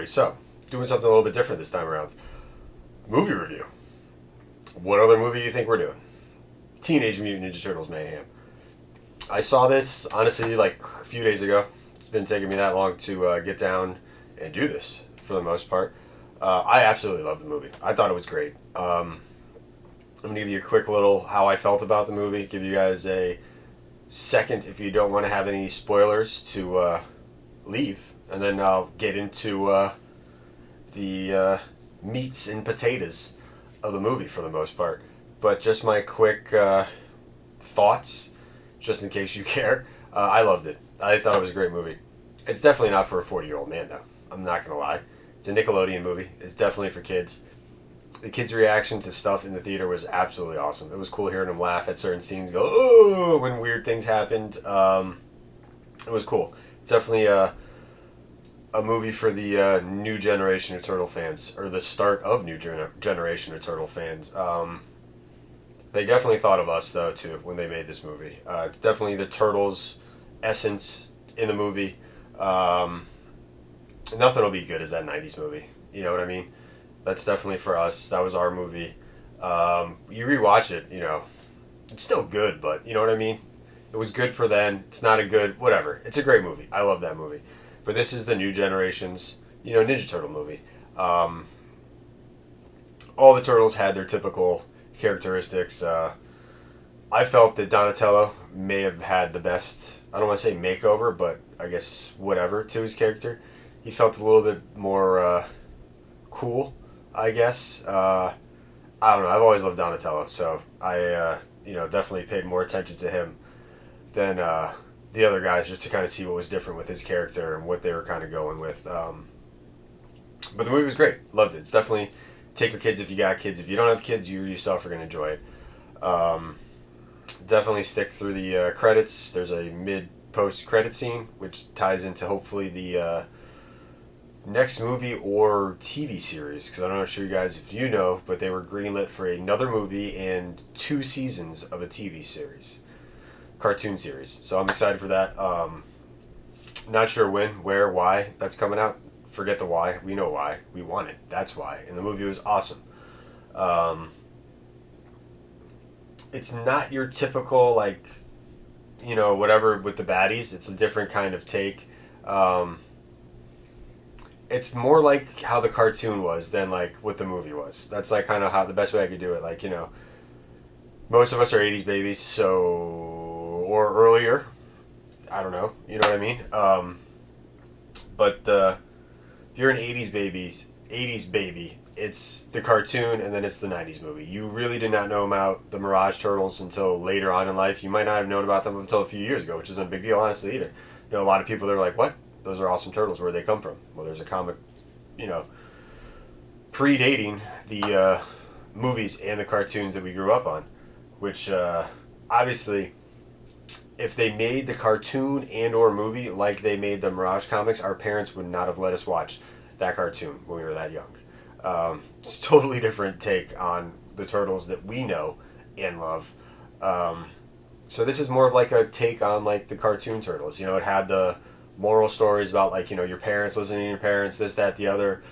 So, doing something a little bit different this time around. Movie review. What other movie do you think we're doing? Teenage Mutant Ninja Turtles Mayhem. I saw this, honestly, like a few days ago. It's been taking me that long to get down and do this, for the most part. I absolutely love the movie. I thought it was great. I'm going to give you a quick little how I felt about the movie. Give you guys a second, if you don't want to have any spoilers, to leave. And then I'll get into the meats and potatoes of the movie for the most part. But just my quick thoughts, just in case you care. I loved it. I thought it was a great movie. It's definitely not for a 40-year-old man, though. I'm not going to lie. It's a Nickelodeon movie. It's definitely for kids. The kids' reaction to stuff in the theater was absolutely awesome. It was cool hearing them laugh at certain scenes, go, oh, when weird things happened. It was cool. It's definitely a movie for the new generation of Turtle fans, or the start of new generation of Turtle fans. They definitely thought of us, though, too, when they made this movie. It's definitely the Turtles' essence in the movie. Nothing will be good as that 90s movie. You know what I mean? That's definitely for us. That was our movie. You rewatch it, it's still good, but you know what I mean? It was good for then. It's not a good, whatever. It's a great movie. I love that movie. But this is the new generation's, Ninja Turtle movie. All the Turtles had their typical characteristics. I felt that Donatello may have had the best, I don't want to say makeover, but I guess whatever, to his character. He felt a little bit more cool, I guess. I don't know. I've always loved Donatello, so I, definitely paid more attention to him than the other guys, just to kind of see what was different with his character and what they were kind of going with. But the movie was great. Loved it. It's definitely, take your kids if you got kids. If you don't have kids, you yourself are going to enjoy it. Definitely stick through the credits. There's a mid-post credit scene, which ties into hopefully the next movie or TV series, because I'm not sure you guys if you know, but they were greenlit for another movie and 2 seasons of a TV series, cartoon series. So I'm excited for that. Not sure when, where, why that's coming out. Forget the why. We know why. We want it. That's why. And the movie was awesome. It's not your typical, whatever with the baddies. It's a different kind of take. It's more like how the cartoon was than what the movie was. That's kind of how the best way I could do it. Most of us are 80s babies, so, or earlier. I don't know. You know what I mean? But if you're an 80s baby, it's the cartoon and then it's the 90s movie. You really did not know about the Mirage Turtles until later on in life. You might not have known about them until a few years ago, which isn't a big deal, honestly, either. A lot of people, they're like, what? Those are awesome turtles. Where'd they come from? Well, there's a comic, predating the movies and the cartoons that we grew up on, which obviously, if they made the cartoon and or movie like they made the Mirage comics, our parents would not have let us watch that cartoon when we were that young. It's a totally different take on the turtles that we know and love. So this is more of a take on the cartoon turtles. It had the moral stories about your parents listening to your parents, this, that, the other,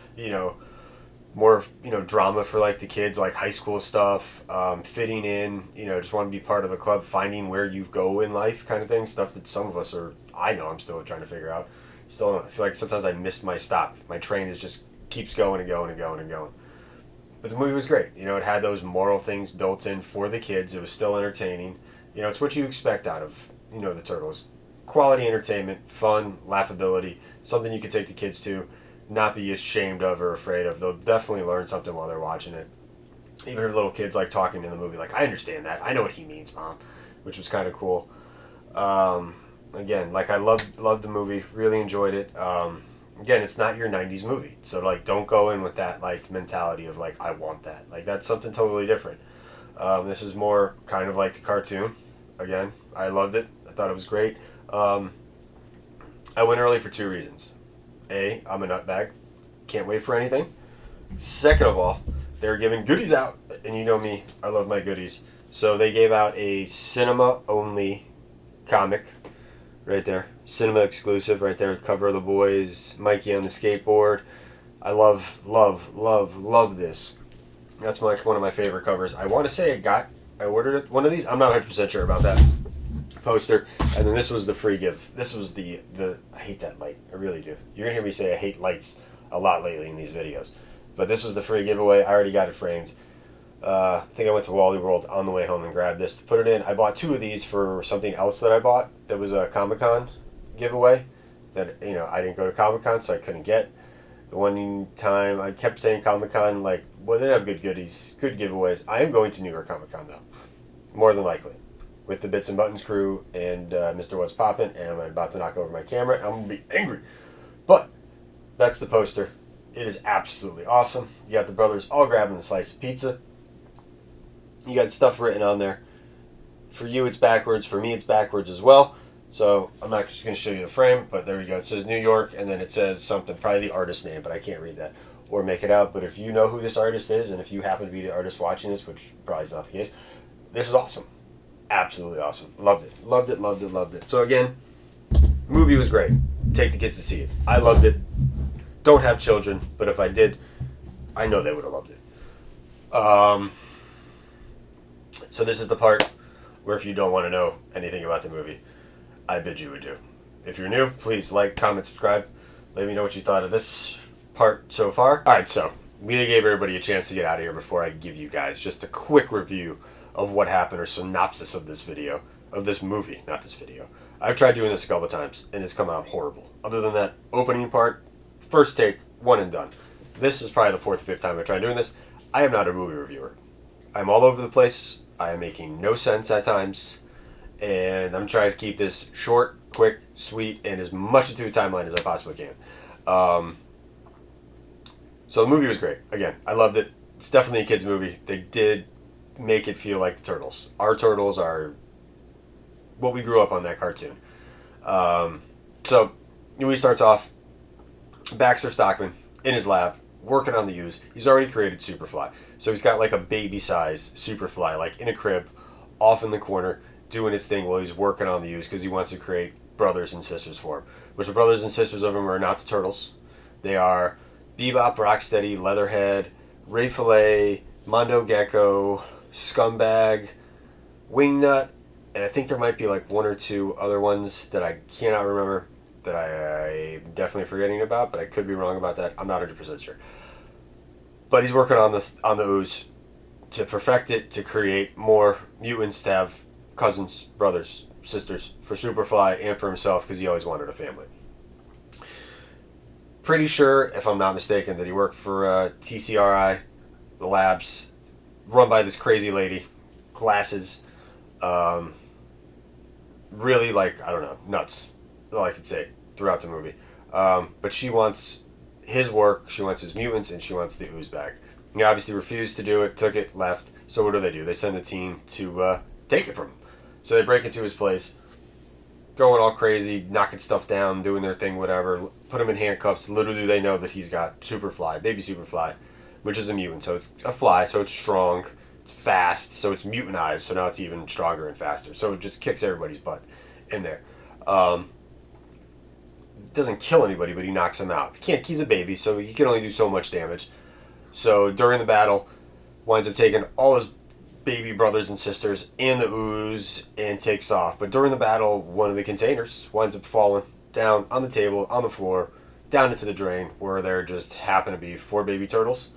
more drama for the kids, high school stuff, fitting in, just want to be part of the club, finding where you go in life kind of thing, stuff that some of us I know I'm still trying to figure out. Still, I feel like sometimes I missed my stop. My train just keeps going and going and going and going. But the movie was great. It had those moral things built in for the kids. It was still entertaining. It's what you expect out of, the Turtles. Quality entertainment, fun, laughability, something you can take the kids to, not be ashamed of or afraid of. They'll definitely learn something while they're watching it. Even if little kids talking in the movie, I understand that. I know what he means, Mom, which was kind of cool. Again, I loved the movie, really enjoyed it. Again, it's not your 90s movie, so don't go in with that mentality of I want that. That's something totally different. This is more kind of like the cartoon. Again, I loved it. I thought it was great. I went early for 2 reasons. A, I'm a nutbag. Can't wait for anything. Second of all, they were giving goodies out. And you know me, I love my goodies. So they gave out a cinema-only comic right there. Cinema exclusive right there. Cover of the boys. Mikey on the skateboard. I love this. That's like one of my favorite covers. I want to say I ordered one of these. I'm not 100% sure about that poster. And then this was the free give. This was the I hate that light. I really do. You're gonna hear me say I hate lights a lot lately in these videos. But this was the free giveaway. I already got it framed. I think I went to Wally World on the way home and grabbed this to put it in. I bought 2 of these for something else that I bought that was a Comic-Con giveaway that, I didn't go to Comic-Con, so I couldn't get. The one time I kept saying Comic-Con, like, well, they have good goodies, good giveaways. I am going to New York Comic-Con, though, more than likely, with the Bits and Buttons crew and Mr. What's Poppin', and I'm about to knock over my camera. I'm going to be angry. But that's the poster. It is absolutely awesome. You got the brothers all grabbing a slice of pizza. You got stuff written on there. For you, it's backwards. For me, it's backwards as well. So I'm not just going to show you the frame, but there we go. It says New York, and then it says something, probably the artist name, but I can't read that or make it out. But if you know who this artist is, and if you happen to be the artist watching this, which probably is not the case, this is awesome. Absolutely awesome. Loved it. Loved it, loved it, loved it. So again, movie was great. Take the kids to see it. I loved it. Don't have children, but if I did, I know they would have loved it. So this is the part where if you don't want to know anything about the movie, I bid you adieu. If you're new, please like, comment, subscribe. Let me know what you thought of this part so far. Alright, so we gave everybody a chance to get out of here before I give you guys just a quick review of what happened, or synopsis of this video, of this movie, not this video. I've tried doing this a couple times, and it's come out horrible. Other than that opening part, first take, one and done. This is probably the 4th or 5th time I've tried doing this. I am not a movie reviewer. I'm all over the place. I am making no sense at times. And I'm trying to keep this short, quick, sweet, and as much into a timeline as I possibly can. So the movie was great. Again, I loved it. It's definitely a kid's movie. They did make it feel like the Turtles. Our Turtles are what we grew up on, that cartoon. So the movie starts off, Baxter Stockman in his lab, working on the ooze. He's already created Superfly. So he's got like a baby-size Superfly, like in a crib, off in the corner, doing his thing while he's working on the ooze because he wants to create brothers and sisters for him. Which the brothers and sisters of him are not the Turtles. They are Bebop, Rocksteady, Leatherhead, Ray Fillet, Mondo Gecko, Scumbag, Wingnut, and I think there might be like 1 or 2 other ones that I cannot remember, that I'm definitely forgetting about, but I could be wrong about that. I'm not 100% sure. But he's working on the ooze to perfect it, to create more mutants, to have cousins, brothers, sisters, for Superfly and for himself, because he always wanted a family. Pretty sure, if I'm not mistaken, that he worked for TCRI, the labs, run by this crazy lady, glasses, really, like, I don't know, nuts, all I could say throughout the movie. But she wants his work, she wants his mutants, and she wants the ooze back. He obviously refused to do it, took it, left. So what do? They send a team to take it from him. So they break into his place, going all crazy, knocking stuff down, doing their thing, whatever. Put him in handcuffs. Little do they know that he's got Superfly, baby Superfly, which is a mutant. So it's a fly, so it's strong, it's fast, so it's mutantized, so now it's even stronger and faster. So it just kicks everybody's butt in there. Doesn't kill anybody, but he knocks him out. He's a baby, so he can only do so much damage. So during the battle, winds up taking all his baby brothers and sisters and the ooze and takes off. But during the battle, one of the containers winds up falling down on the table, on the floor, down into the drain, where there just happen to be 4 baby turtles.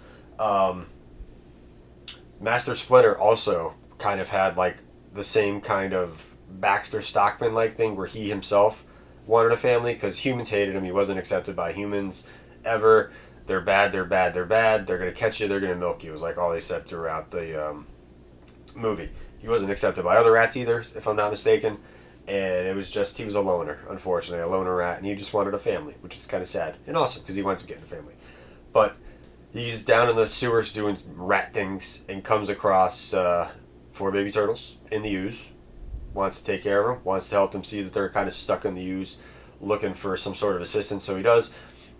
Master Splinter also kind of had like the same kind of Baxter Stockman-like thing, where he himself wanted a family because humans hated him. He wasn't accepted by humans ever. They're bad, they're bad, they're bad. They're going to catch you, they're going to milk you. It was like all they said throughout the movie. He wasn't accepted by other rats either, if I'm not mistaken. And it was just, he was a loner, unfortunately, a loner rat. And he just wanted a family, which is kind of sad and awesome because he winds up getting a family. But he's down in the sewers doing rat things and comes across 4 baby turtles in the ooze. Wants to take care of them, wants to help them see that they're kind of stuck in the ooze, looking for some sort of assistance. So he does.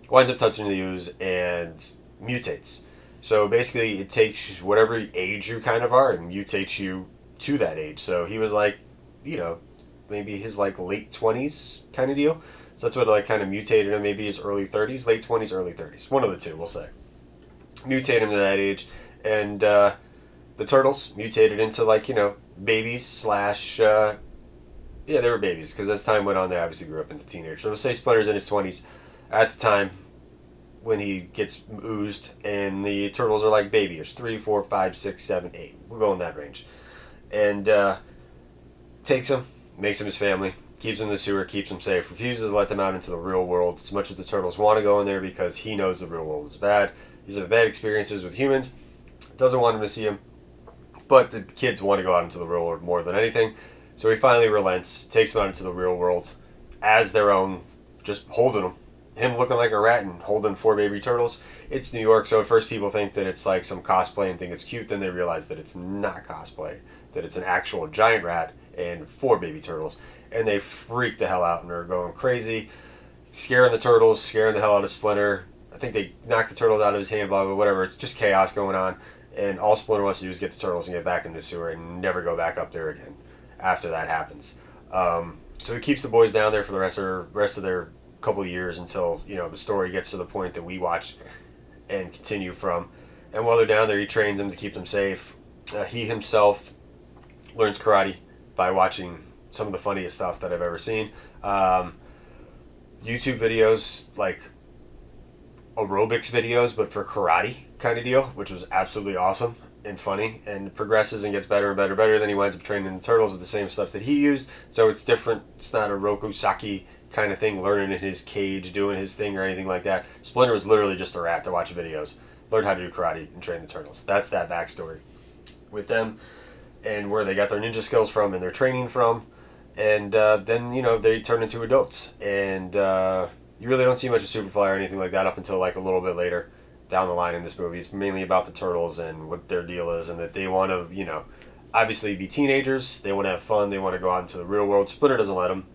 Winds up touching the ooze and mutates. So basically, it takes whatever age you kind of are and mutates you to that age. So he was like, maybe his like late 20s kind of deal. So that's what like kind of mutated him. Maybe his early 30s, late 20s, early 30s. One of the two, we'll say. Mutate him to that age, and the turtles mutated into like babies slash. Yeah, they were babies because as time went on, they obviously grew up into teenagers. So we'll say Splinter's in his 20s at the time when he gets oozed, and the turtles are like babyish, 3, 4, 5, 6, 7, 8. We'll go in that range, and takes him, makes him his family, keeps him in the sewer, keeps him safe, refuses to let them out into the real world as much as the turtles want to go in there because he knows the real world is bad. He's had bad experiences with humans, doesn't want them to see him, but the kids want to go out into the real world more than anything. So he finally relents, takes them out into the real world as their own, just holding them. Him looking like a rat and holding 4 baby turtles. It's New York, so at first people think that it's like some cosplay and think it's cute. Then they realize that it's not cosplay, that it's an actual giant rat and 4 baby turtles. And they freak the hell out and are going crazy, scaring the turtles, scaring the hell out of Splinter. I think they knock the turtles out of his hand, blah, blah, whatever. It's just chaos going on. And all Splinter wants to do is get the turtles and get back in the sewer and never go back up there again after that happens. So he keeps the boys down there for the rest of their couple of years until the story gets to the point that we watch and continue from. And while they're down there, he trains them to keep them safe. He himself learns karate by watching some of the funniest stuff that I've ever seen. YouTube videos, like aerobics videos, but for karate kind of deal, which was absolutely awesome and funny, and progresses and gets better and better and better. Then he winds up training the turtles with the same stuff that he used. So it's different. It's not a Rokusaki kind of thing, learning in his cage, doing his thing or anything like that. Splinter was literally just a rat to watch videos, learned how to do karate and train the turtles. That's that backstory with them and where they got their ninja skills from and their training from. And then, they turn into adults. And you really don't see much of Superfly or anything like that up until like a little bit later down the line in this movie. It's mainly about the turtles and what their deal is, and that they want to, obviously be teenagers. They want to have fun. They want to go out into the real world. Splinter doesn't let them.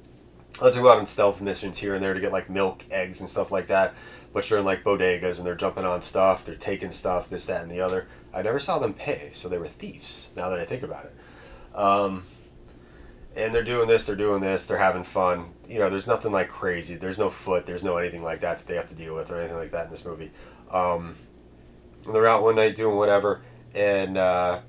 Let's go out on stealth missions here and there to get like milk, eggs, and stuff like that. But they're in like bodegas and they're jumping on stuff. They're taking stuff, this, that, and the other. I never saw them pay, so they were thieves. Now that I think about it, and they're doing this, they're having fun. There's nothing like crazy. There's no foot. There's no anything like that they have to deal with or anything like that in this movie. They're out one night doing whatever, and I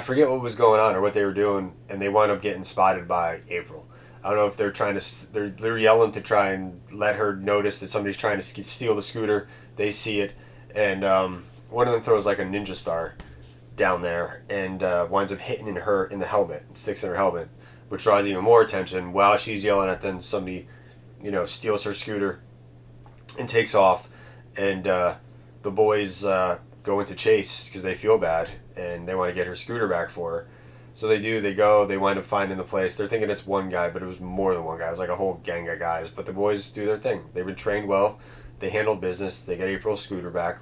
forget what was going on or what they were doing, and they wind up getting spotted by April. I don't know if they're trying to, they're yelling to try and let her notice that somebody's trying to steal the scooter. They see it, and one of them throws like a ninja star down there and winds up hitting her in the helmet, sticks in her helmet, which draws even more attention. While she's yelling at them, somebody, steals her scooter and takes off, and the boys go into chase because they feel bad and they want to get her scooter back for her. So they do, they go, they wind up finding the place. They're thinking it's one guy, but it was more than one guy. It was like a whole gang of guys. But the boys do their thing. They've been trained well. They handled business. They get April's scooter back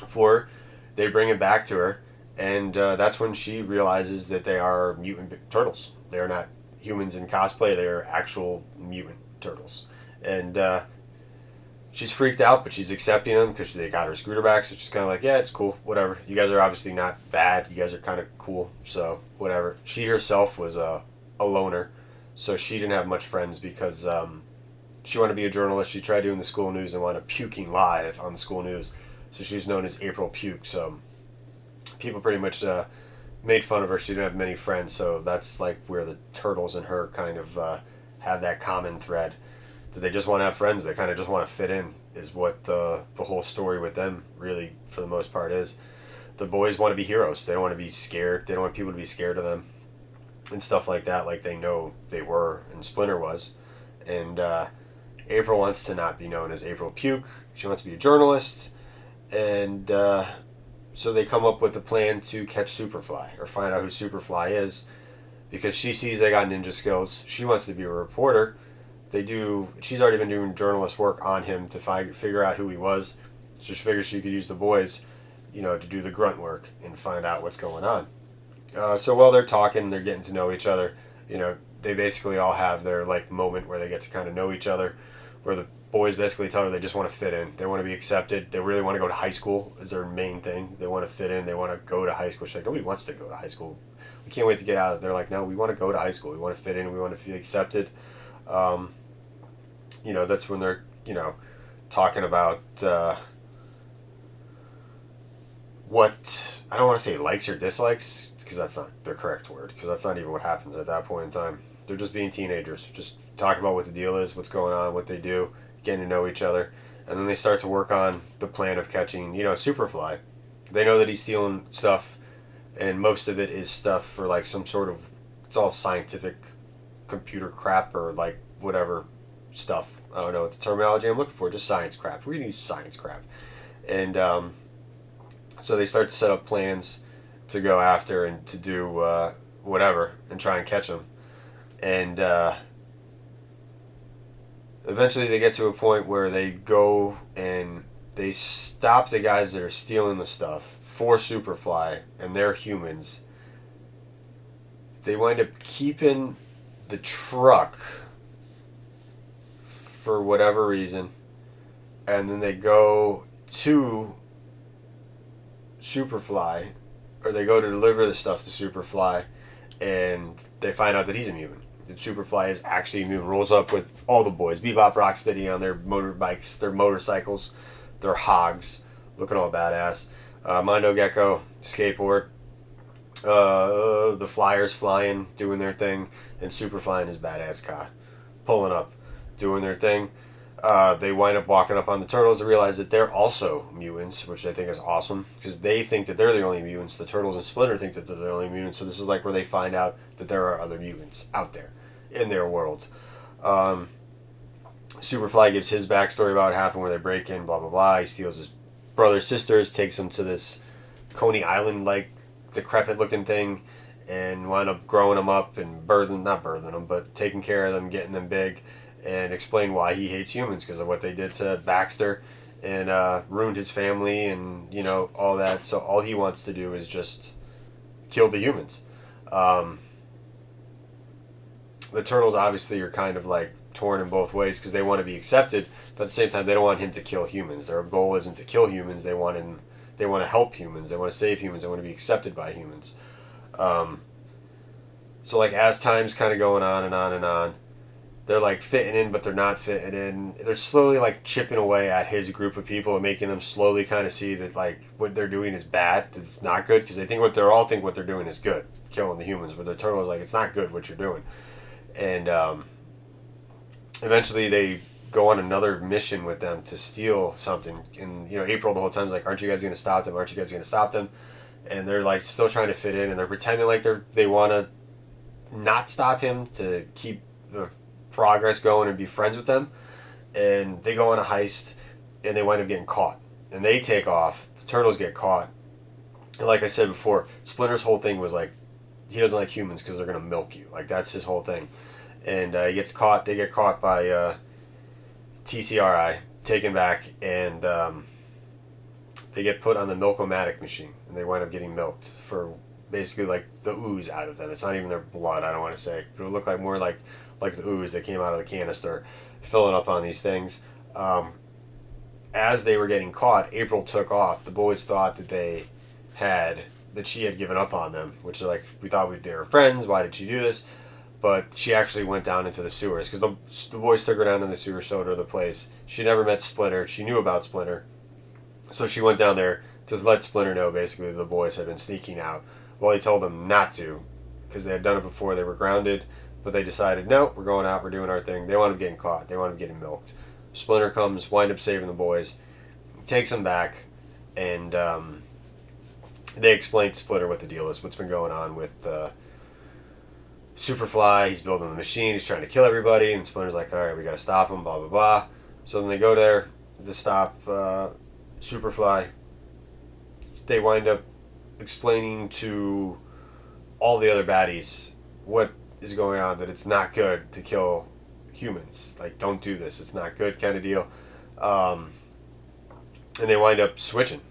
for her. They bring it back to her. And that's when she realizes that they are mutant turtles. They are not humans in cosplay. They are actual mutant turtles. And she's freaked out, but she's accepting them because they got her scooter back. So she's kind of like, yeah, it's cool, whatever. You guys are obviously not bad. You guys are kind of cool, so whatever. She herself was a loner, so she didn't have much friends because she wanted to be a journalist. She tried doing the school news and wound up puking live on the school news. So she's known as April Puke. So people pretty much made fun of her. She didn't have many friends, so that's like where the turtles and her kind of have that common thread. That they just want to have friends. They kind of just want to fit in is what the whole story with them really, for the most part, is. The boys want to be heroes. They don't want to be scared. They don't want people to be scared of them and stuff like that, like they know they were and Splinter was. And April wants to not be known as April Puke. She wants to be a journalist. And so they come up with a plan to catch Superfly or find out who Superfly is because she sees they got ninja skills. She wants to be a reporter. She's already been doing journalist work on him to figure out who he was. So she figures she could use the boys, to do the grunt work and find out what's going on. So while they're talking, they're getting to know each other. They basically all have their like moment where they get to kind of know each other, where the boys basically tell her they just want to fit in. They want to be accepted. They really want to go to high school is their main thing. They want to fit in. They want to go to high school. She's like, nobody wants to go to high school. We can't wait to get out. They're like, no, we want to go to high school. We want to fit in. We want to feel accepted. Um, that's when they're, talking about what, I don't want to say likes or dislikes, because that's not the correct word, because that's not even what happens at that point in time. They're just being teenagers, just talking about what the deal is, what's going on, what they do, getting to know each other, and then they start to work on the plan of catching, Superfly. They know that he's stealing stuff, and most of it is stuff for like some sort of, it's all scientific computer crap or like whatever stuff. I don't know what the terminology I'm looking for, just science crap. We're going to use science crap. And so they start to set up plans to go after and to do whatever and try and catch them. And eventually they get to a point where they go and they stop the guys that are stealing the stuff for Superfly, and they're humans. They wind up keeping the truck for whatever reason, and then they go to Superfly, or they go to deliver the stuff to Superfly, and they find out that he's a mutant. That Superfly is actually a mutant. Rolls up with all the boys, Bebop, Rocksteady on their motorbikes, their motorcycles, their hogs, looking all badass. Mondo Gecko, skateboard. The Flyers flying, doing their thing, and Superfly in his badass car, pulling up, doing their thing. They wind up walking up on the Turtles and realize that they're also mutants, which I think is awesome, because they think that they're the only mutants. The Turtles and Splinter think that they're the only mutants, so this is like where they find out that there are other mutants out there in their world. Superfly gives his backstory about what happened, where they break in, blah, blah, blah. He steals his brother's sisters, takes them to this Coney Island-like decrepit-looking thing, and wind up growing them up and not birthing them, but taking care of them, getting them big, and explain why he hates humans because of what they did to Baxter and ruined his family and, all that. So all he wants to do is just kill the humans. The Turtles obviously are kind of like torn in both ways because they want to be accepted, but at the same time they don't want him to kill humans. Their goal isn't to kill humans. They want to help humans. They want to save humans. They want to be accepted by humans. So like as time's kind of going on and on and on, they're like fitting in, but they're not fitting in. They're slowly like chipping away at his group of people and making them slowly kind of see that like what they're doing is bad, that it's not good, because they think what they're doing is good, killing the humans. But the Turtles like, it's not good what you're doing. And eventually they go on another mission with them to steal something. And April the whole time is like, aren't you guys gonna stop them? Aren't you guys gonna stop them? And they're like still trying to fit in, and they're pretending like they want to not stop him to keep the progress going and be friends with them. And they go on a heist, and they wind up getting caught, and they take off. The Turtles get caught, and like I said before, Splinter's whole thing was like he doesn't like humans because they're gonna milk you. Like that's his whole thing. And he gets caught. They get caught by TCRI, taken back, and they get put on the milk-o-matic machine, and they wind up getting milked for basically like the ooze out of them. It's not even their blood, I don't want to say. It would look like more like the ooze that came out of the canister, filling up on these things. As they were getting caught, April took off. The boys thought that she had given up on them, which is like, we thought they were friends. Why did she do this? But she actually went down into the sewers because the boys took her down in the sewer, showed her the place. She never met Splinter. She knew about Splinter. So she went down there to let Splinter know basically the boys had been sneaking out. Well, he told them not to because they had done it before. They were grounded, but they decided, no, we're going out, we're doing our thing. They wound up getting caught. They wound up getting milked. Splinter comes, wind up saving the boys, takes them back, and they explain to Splinter what the deal is, what's been going on with Superfly. He's building the machine, he's trying to kill everybody, and Splinter's like, alright, we gotta stop him, blah, blah, blah. So then they go there to stop Superfly. They wind up explaining to all the other baddies what is going on, that it's not good to kill humans. Like, don't do this, it's not good, kind of deal. And they wind up switching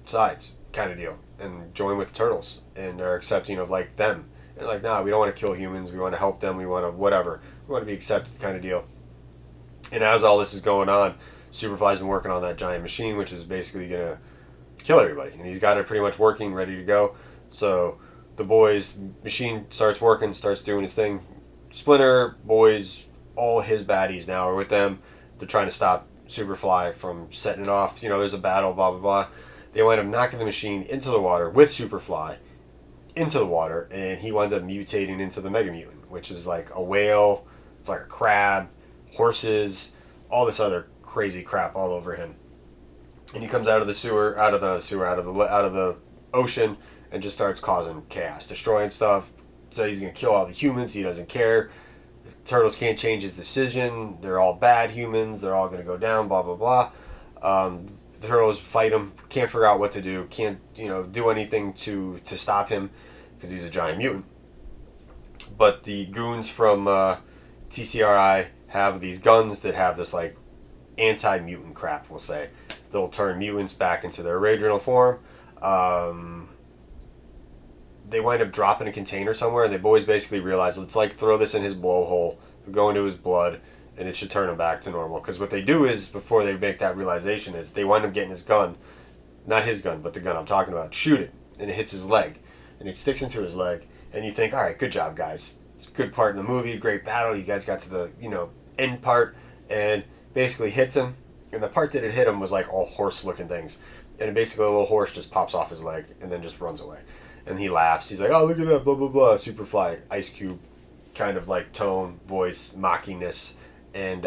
sides, kind of deal, and join with the Turtles, and are accepting of like them. They're like, nah, we don't want to kill humans, we want to help them, we want to whatever, we want to be accepted, kind of deal. And as all this is going on, Superfly's been working on that giant machine, which is basically gonna kill everybody, and he's got it pretty much working, ready to go. So the boys' machine starts working, starts doing his thing. Splinter, boys, all his baddies now are with them. They're trying to stop Superfly from setting it off. There's a battle, blah, blah, blah. They wind up knocking the machine into the water with Superfly into the water, and he winds up mutating into the Mega Mutant, which is like a whale, it's like a crab, horses, all this other crazy crap all over him. And he comes out of the sewer, out of the ocean, and just starts causing chaos, destroying stuff. So he's gonna kill all the humans. He doesn't care. The turtles can't change his decision. They're all bad humans. They're all gonna go down. Blah blah blah. The turtles fight him. Can't figure out what to do. Can't do anything to stop him because he's a giant mutant. But the goons from TCRI have these guns that have this like anti-mutant crap. We'll say they'll turn mutants back into their original form. They wind up dropping a container somewhere, and the boys basically realize, let's like throw this in his blowhole, go into his blood, and it should turn him back to normal. Because what they do is, before they make that realization, is they wind up getting his gun, not his gun, but the gun I'm talking about, shoot it, and it hits his leg, and it sticks into his leg, and you think, all right, good job, guys. Good part in the movie, great battle. You guys got to the end part, and basically hits him, and the part that it hit him was like all horse-looking things, and basically a little horse just pops off his leg and then just runs away. And he laughs. He's like, oh, look at that, blah, blah, blah. Superfly, Ice Cube, kind of like tone, voice, mockingness. And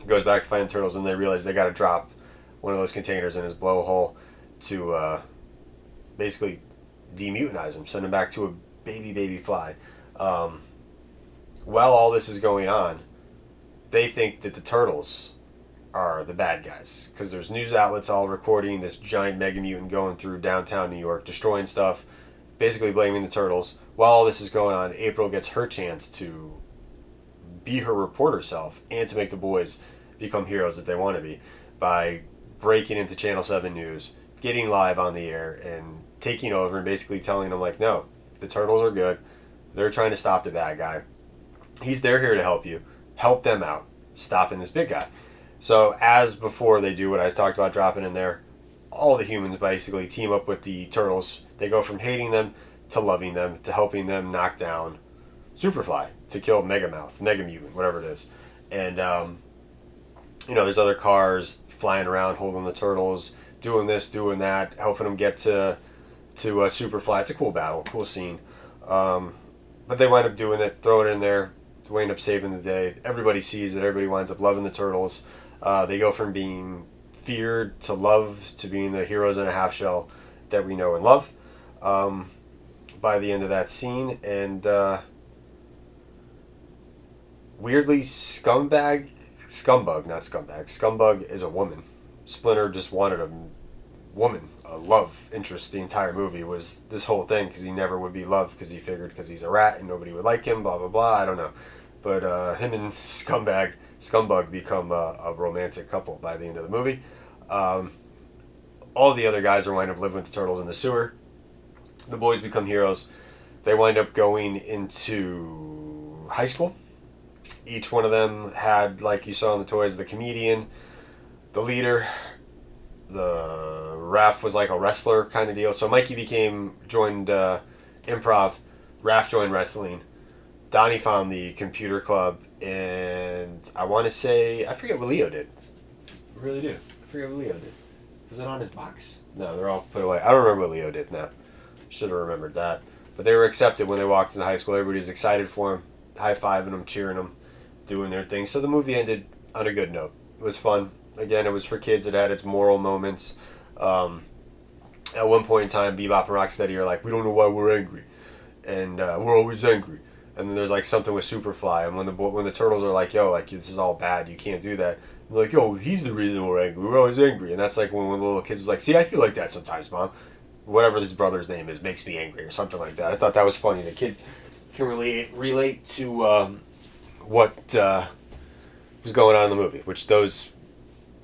goes back to fighting turtles, and they realize they got to drop one of those containers in his blowhole to basically demutinize him, send him back to a baby fly. While all this is going on, they think that the turtles are the bad guys, because there's news outlets all recording this giant Mega Mutant going through downtown New York, destroying stuff, basically blaming the turtles. While all this is going on, April gets her chance to be her reporter self and to make the boys become heroes that they want to be by breaking into Channel 7 News, getting live on the air, and taking over and basically telling them, like, no, the turtles are good. They're trying to stop the bad guy. They're here to help you. Help them out, stopping this big guy. So as before, they do what I talked about dropping in there. All the humans basically team up with the turtles. They go from hating them to loving them to helping them knock down Superfly, to kill Mega Mutant, whatever it is. And there's other cars flying around holding the turtles, doing this, doing that, helping them get to Superfly. It's a cool battle, cool scene. But they wind up doing it, throw it in there. They wind up saving the day. Everybody sees it. Everybody winds up loving the turtles. They go from being feared to loved to being the heroes in a half shell that we know and love by the end of that scene. And weirdly, Scumbug is a woman. Splinter just wanted a woman, a love interest. The entire movie was this whole thing, because he never would be loved, because he figured because he's a rat and nobody would like him, blah, blah, blah. I don't know. But him and Scumbug become a romantic couple by the end of the movie. All the other guys are wind up living with the turtles in the sewer. The boys become heroes. They wind up going into high school. Each one of them had, like you saw in the toys, the comedian, the leader. The Raph was like a wrestler kind of deal. So Mikey joined improv. Raph joined wrestling. Donnie found the computer club, and I want to say, I forget what Leo did. I really do. I forget what Leo did. Was it on his box? No, they're all put away. I don't remember what Leo did now. Should have remembered that. But they were accepted when they walked into high school. Everybody was excited for them, high-fiving them, cheering them, doing their thing. So the movie ended on a good note. It was fun. Again, it was for kids. It had its moral moments. At one point in time, Bebop and Rocksteady are like, we don't know why we're angry. And we're always angry. And then there's like something with Superfly. And when the turtles are like, yo, like, this is all bad. You can't do that. And they're like, yo, he's the reason we're angry. We're always angry. And that's like when one of the little kids was like, see, I feel like that sometimes, Mom. Whatever this brother's name is makes me angry, or something like that. I thought that was funny. The kids can relate to what was going on in the movie, which those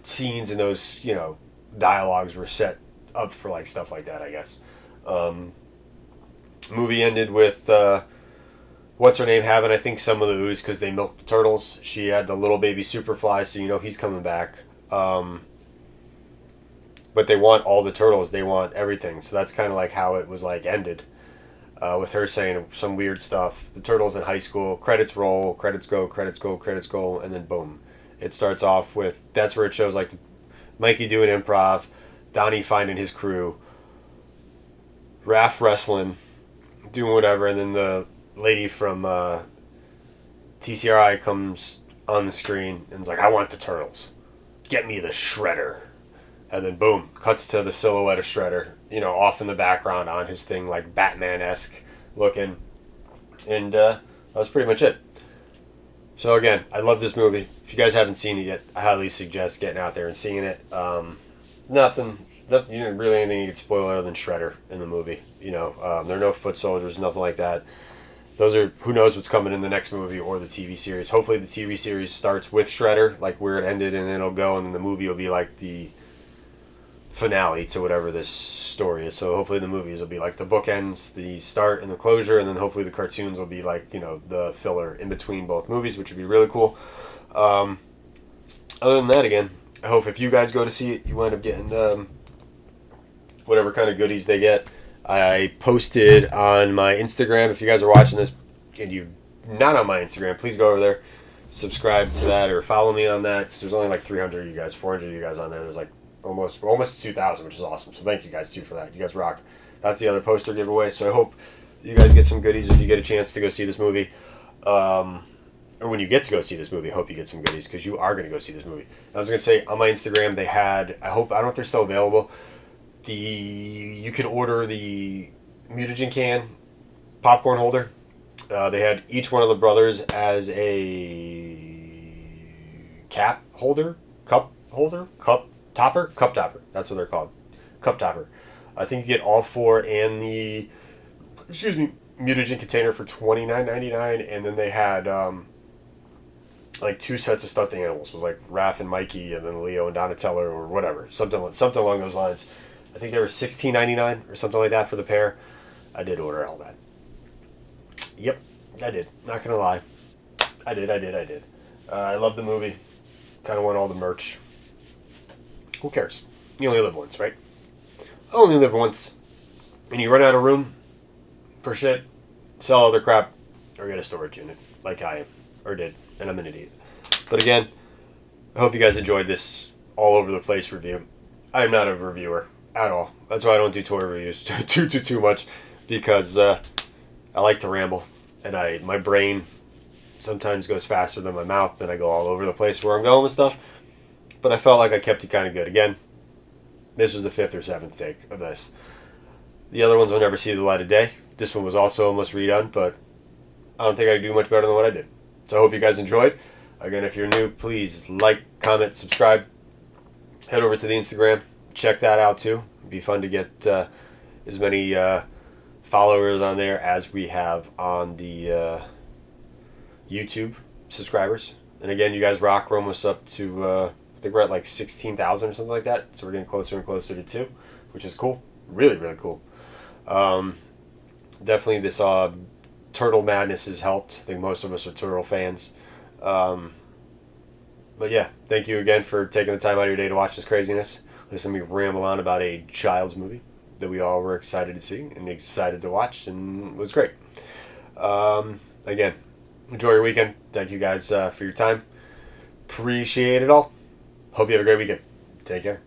scenes and those dialogues were set up for like stuff like that, I guess. Movie ended with what's her name having, I think, some of the ooze because they milked the turtles. She had the little baby Superfly, so he's coming back. But they want all the turtles. They want everything. So that's kind of like how it was like ended. with her saying some weird stuff. The Turtles in high school, credits roll, credits go, credits go, credits go, and then boom. It starts off with, that's where it shows like Mikey doing improv, Donnie finding his crew, Raph wrestling, doing whatever, and then the lady from TCRI comes on the screen and is like, I want the Turtles. Get me the Shredder. And then boom, cuts to the silhouette of Shredder, off in the background on his thing, like Batman-esque looking. And that was pretty much it. So again, I love this movie. If you guys haven't seen it yet, I highly suggest getting out there and seeing it. Nothing, really anything you could spoil other than Shredder in the movie. There are no foot soldiers, nothing like that. Those are, who knows what's coming in the next movie or the TV series. Hopefully the TV series starts with Shredder, like where it ended, and then it'll go, and then the movie will be like the finale to whatever this story is. So hopefully the movies will be like the bookends, the start and the closure, and then hopefully the cartoons will be like, the filler in between both movies, which would be really cool. Other than that, again, I hope if you guys go to see it, you wind up getting whatever kind of goodies they get. I posted on my Instagram. If you guys are watching this and you're not on my Instagram, please go over there, subscribe to that, or follow me on that, because there's only like 300 of you guys, 400 of you guys on there. There's like almost 2,000, which is awesome. So thank you guys too for that. You guys rock. That's the other poster giveaway. So I hope you guys get some goodies if you get a chance to go see this movie. Or when you get to go see this movie, I hope you get some goodies, because you are going to go see this movie. I was going to say, on my Instagram, they had, I don't know if they're still available, you could order the mutagen can popcorn holder. They had each one of the brothers as a cup topper. That's what they're called, cup topper. I think you get all four and the mutagen container for $29.99, and then they had like 2 sets of stuffed animals. It was like Raph and Mikey, and then Leo and Donatello, or whatever, something along those lines. I think they were $16.99 or something like that for the pair. I did order all that. Yep, I did. Not gonna lie, I did. I love the movie. Kind of want all the merch. Who cares? You only live once, right? Only live once. And you run out of room for shit, sell other crap, or get a storage unit, like I am, or did, and I'm an idiot. But again, I hope you guys enjoyed this all over the place review. I am not a reviewer at all. That's why I don't do toy reviews too much, because I like to ramble, and my brain sometimes goes faster than my mouth, then I go all over the place where I'm going with stuff. But I felt like I kept it kind of good. Again, this was the 5th or 7th take of this. The other ones will never see the light of day. This one was also almost redone, but I don't think I could do much better than what I did. So I hope you guys enjoyed. Again, if you're new, please like, comment, subscribe. Head over to the Instagram. Check that out too. It'd be fun to get as many followers on there as we have on the YouTube subscribers. And again, you guys rock. We're almost up to, I think we're at like 16,000 or something like that. So we're getting closer and closer to 2, which is cool. Really, really cool. Definitely this Turtle Madness has helped. I think most of us are Turtle fans. But yeah, thank you again for taking the time out of your day to watch this craziness. Listen to me ramble on about a child's movie that we all were excited to see and excited to watch, and it was great. Again, enjoy your weekend. Thank you guys for your time. Appreciate it all. Hope you have a great weekend. Take care.